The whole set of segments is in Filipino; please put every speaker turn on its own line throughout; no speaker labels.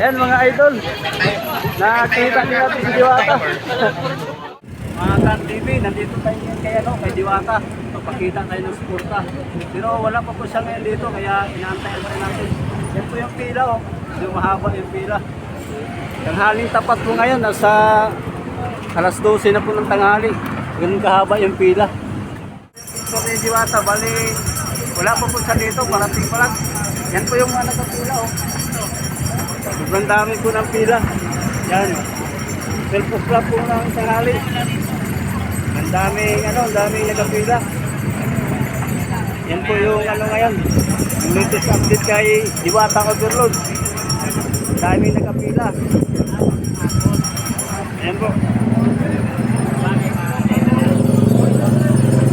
Ayan mga idol, nakita niyo natin si Diwata. Mga Kan TV, nandito tayo ngayon kay Diwata. Papakita tayo ng suporta. Pero wala pa po siya ngayon dito, kaya inaantayan pa natin. Yan po yung pila, oh. Yung mahaba yung pila. Tanghaling tapat po ngayon, nasa alas 12 na po ng tanghali. Ganun kahaba yung pila. So kay Diwata, bali, wala pa po siya dito, parating pa lang. Yan po yung mga nagpapila, oh. Sobrang dami po ng pila. Yan. Self-clap po ng tanghali. Ang daming nagpapila. Yan po yung ngayon. Yung latest update kay Diwata Overload. Ang daming nagpapila. Ayan po.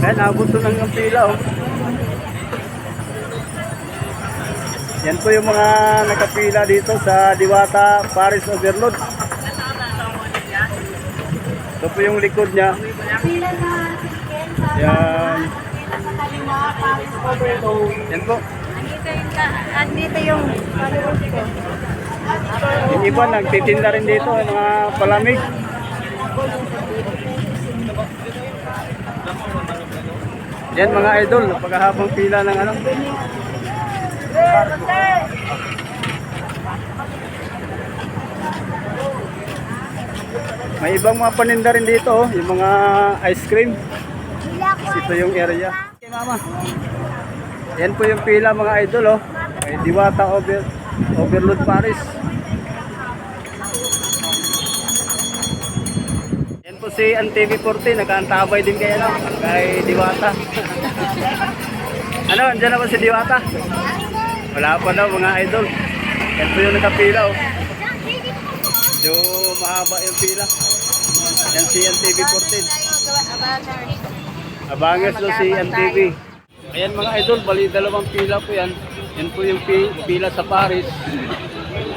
Ayan, abot to ng pila, oh. Yan po yung mga nakapila dito sa Diwata Paris Overload. Ito po yung likod niya. Yan. Yan po.
Andito yung
Yung iba nagtitinda rin dito, yung mga palamig. Yan mga idol, napakahabang pila ng ano. May ibang mga paninda rin dito, oh, yung mga ice cream. Ito yung area. Okay, mama. Yan po yung pila mga idol, oh. May Diwata Overload Paris. Yan po si TV40, nakaantabay din kay Diwata. Ano, andyan na ba si Diwata? Wala pa daw mga idol. Yan po yung nakapila, oh. Medyo mahaba yung pila. Yan si TV14. Abangas do si TV. Ayan mga idol, bali dalawang pila po yan. Yan po yung pila sa Paris.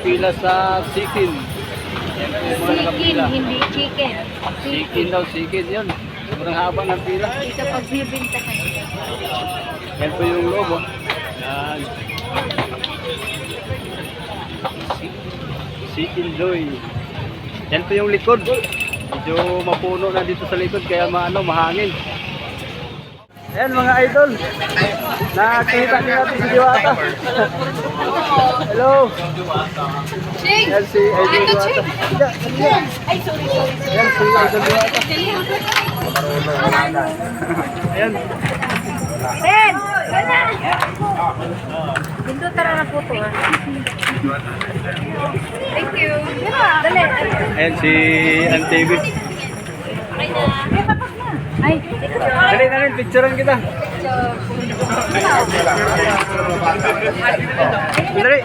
Pila sa Sikin. Yan po yung mga nakapila.
hindi chicken.
Sikin daw, Sikin yun. Sobrang haba ng pila.
Ito pag bibinta ka.
Yan po yung logo. Yan. Sikin Joy. Yan po yung likod. Medyo mapuno na dito sa likod kaya mahangin. Ayan mga idol. Nakita niyo natin si Diwata. Hello. Yan si Idol Diwata.
Ay, sorry.
Yan si Idol Diwata. Ayan.
Ben! Gana! Hindu tara na po ito, ha? Thank you. Dali.
Ayan si TV.
Ay,
Dali na rin, picturean kita. Dali.